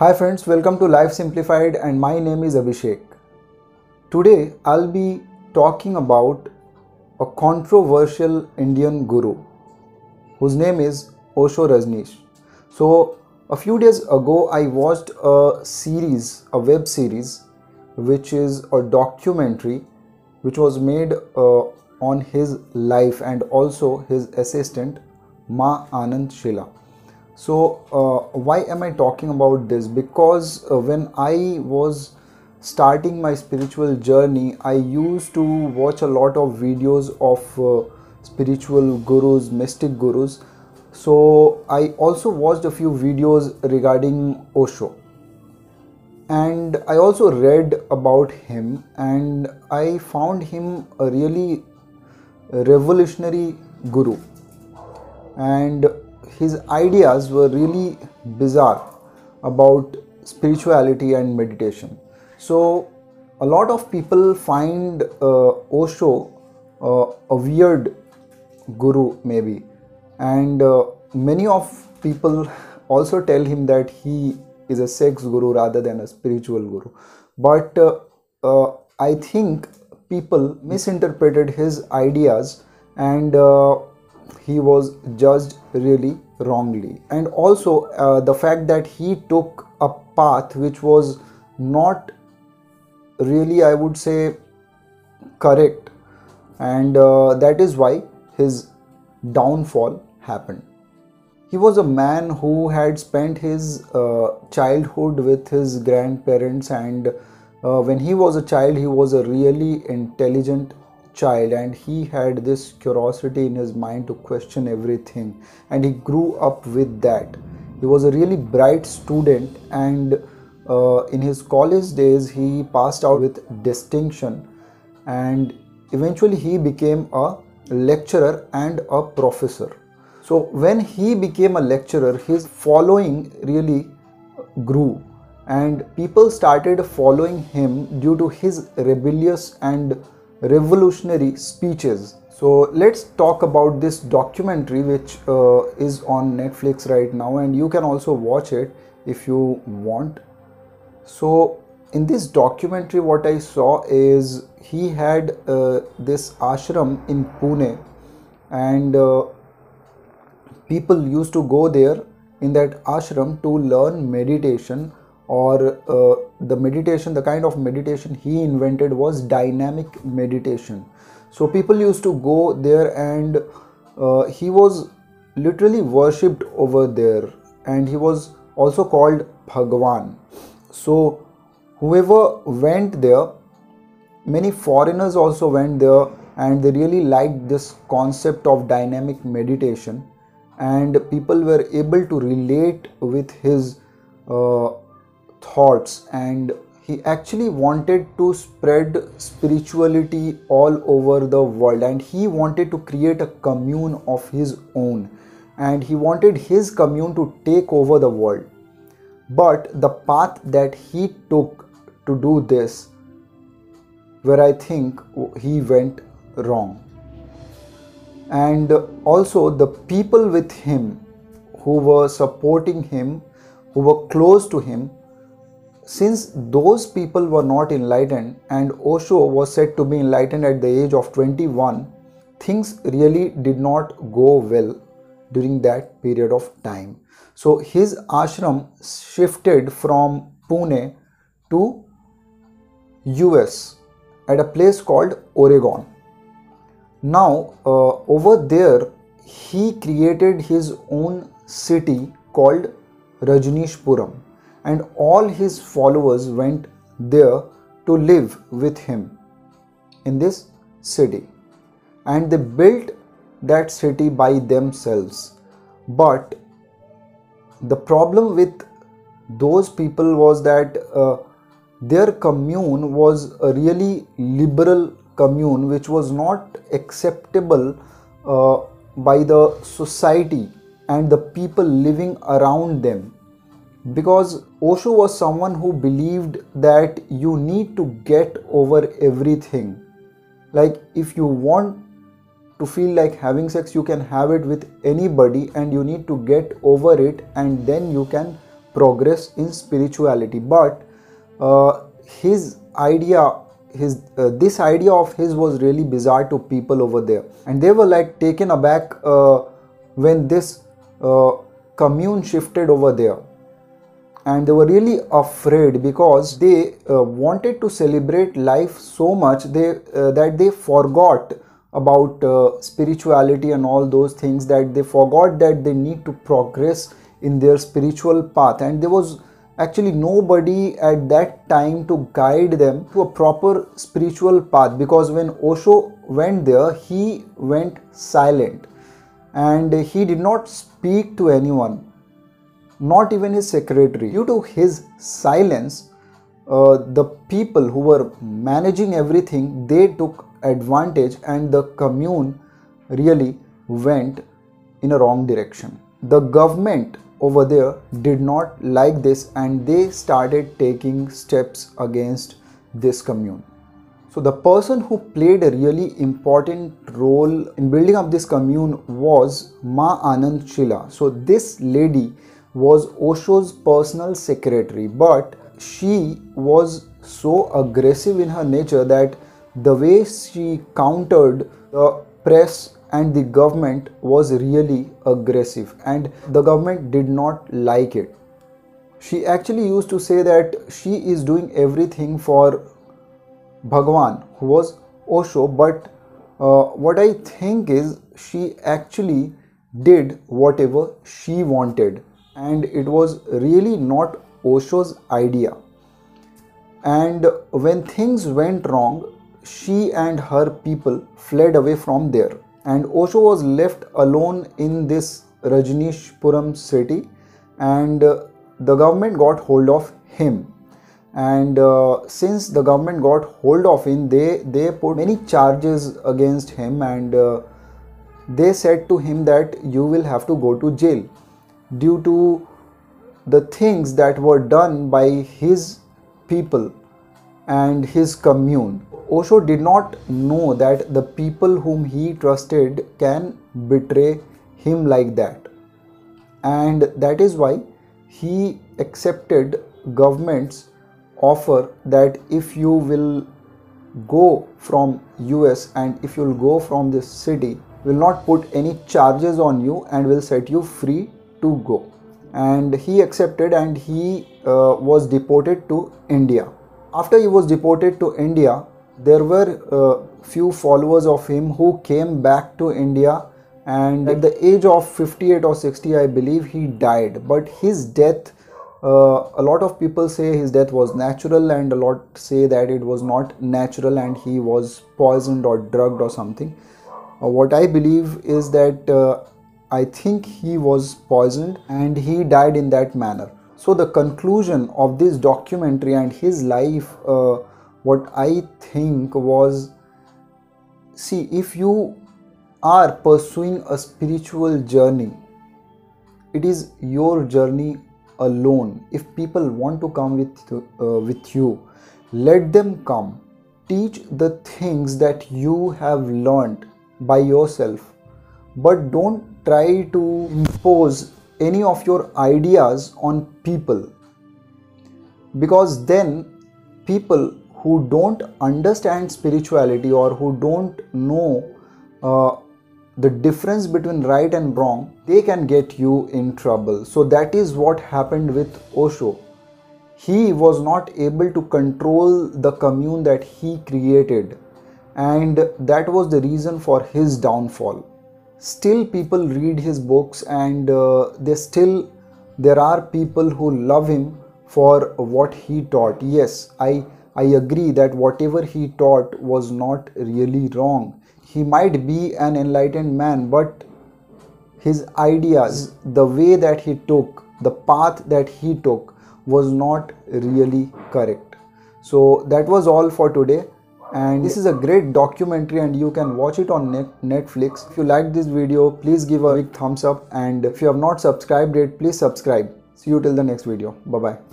Hi friends, welcome to Life Simplified and my name is Abhishek. Today I'll be talking about a controversial Indian guru whose name is Osho Rajneesh. So a few days ago I watched a web series which is a documentary which was made on his life and also his assistant Ma Anand Shila. So, why am I talking about this? Because when I was starting my spiritual journey, I used to watch a lot of videos of spiritual gurus, mystic gurus. So, I also watched a few videos regarding Osho. And I also read about him, and I found him a really revolutionary guru. And his ideas were really bizarre about spirituality and meditation. So a lot of people find Osho a weird guru maybe, and many of people also tell him that he is a sex guru rather than a spiritual guru. But I think people misinterpreted his ideas, and he was judged really wrongly. And also the fact that he took a path which was not really, I would say, correct, and that is why his downfall happened. He was a man who had spent his childhood with his grandparents, and when he was a child, he was a really intelligent child, and he had this curiosity in his mind to question everything, and he grew up with that. He was a really bright student, and in his college days, he passed out with distinction, and eventually he became a lecturer and a professor. So when he became a lecturer, his following really grew, and people started following him due to his rebellious and revolutionary speeches. So let's talk about this documentary which is on Netflix right now, and you can also watch it if you want. So in this documentary, what I saw is he had this ashram in Pune, and people used to go there in that ashram to learn meditation, or the kind of meditation he invented was dynamic meditation. So people used to go there, and he was literally worshipped over there, and he was also called Bhagwan. So whoever went there, many foreigners also went there, and they really liked this concept of dynamic meditation, and people were able to relate with his thoughts, and he actually wanted to spread spirituality all over the world, and he wanted to create a commune of his own, and he wanted his commune to take over the world. But the path that he took to do this, where I think he went wrong. And also the people with him who were supporting him, who were close to him, since those people were not enlightened, and Osho was said to be enlightened at the age of 21, things really did not go well during that period of time. So his ashram shifted from Pune to US at a place called Oregon. Now over there he created his own city called Rajneeshpuram, and all his followers went there to live with him in this city, and they built that city by themselves. But the problem with those people was that their commune was a really liberal commune which was not acceptable by the society and the people living around them, because Osho was someone who believed that you need to get over everything. Like, if you want to feel like having sex, you can have it with anybody, and you need to get over it, and then you can progress in spirituality, but his idea, this idea of his was really bizarre to people over there, and they were like taken aback when this commune shifted over there, and they were really afraid because they wanted to celebrate life so much that they forgot about spirituality and all those things, that they forgot that they need to progress in their spiritual path, and there was actually nobody at that time to guide them to a proper spiritual path, because when Osho went there, he went silent and he did not speak to anyone, not even his secretary. Due to his silence, the people who were managing everything, they took advantage, and the commune really went in a wrong direction. The government over there did not like this, and they started taking steps against this commune. So the person who played a really important role in building up this commune was Ma Anand Shila. So this lady was Osho's personal secretary, but she was so aggressive in her nature that the way she countered the press and the government was really aggressive, and the government did not like it. She actually used to say that she is doing everything for Bhagwan, who was Osho, but what I think is she actually did whatever she wanted, and it was really not Osho's idea. And when things went wrong, she and her people fled away from there, and Osho was left alone in this Rajneeshpuram city, and the government got hold of him. And since the government got hold of him, they put many charges against him, and they said to him that you will have to go to jail due to the things that were done by his people and his commune. Osho did not know that the people whom he trusted can betray him like that, and that is why he accepted government's offer that if you will go from US and if you will go from this city, will not put any charges on you and will set you free to go. And he accepted, and he was deported to India. After he was deported to India, there were few followers of him who came back to India, and at the age of 58 or 60, I believe, he died. But his death, a lot of people say his death was natural, and a lot say that it was not natural and he was poisoned or drugged or something. What I believe is that I think he was poisoned and he died in that manner. So the conclusion of this documentary and his life, what I think was, see, if you are pursuing a spiritual journey, it is your journey alone. If people want to come with you, let them come. Teach the things that you have learned by yourself, but don't try to impose any of your ideas on people, because then people who don't understand spirituality or who don't know the difference between right and wrong, they can get you in trouble. So that is what happened with Osho. He was not able to control the commune that he created, and that was the reason for his downfall. Still people read his books, and there are people who love him for what he taught. Yes, I agree that whatever he taught was not really wrong. He might be an enlightened man, but his ideas, the way that he took, the path that he took was not really correct. So that was all for today, and this is a great documentary and you can watch it on Netflix. If you liked this video, please give a big thumbs up, and if you have not subscribed yet, please subscribe. See you till the next video. Bye bye.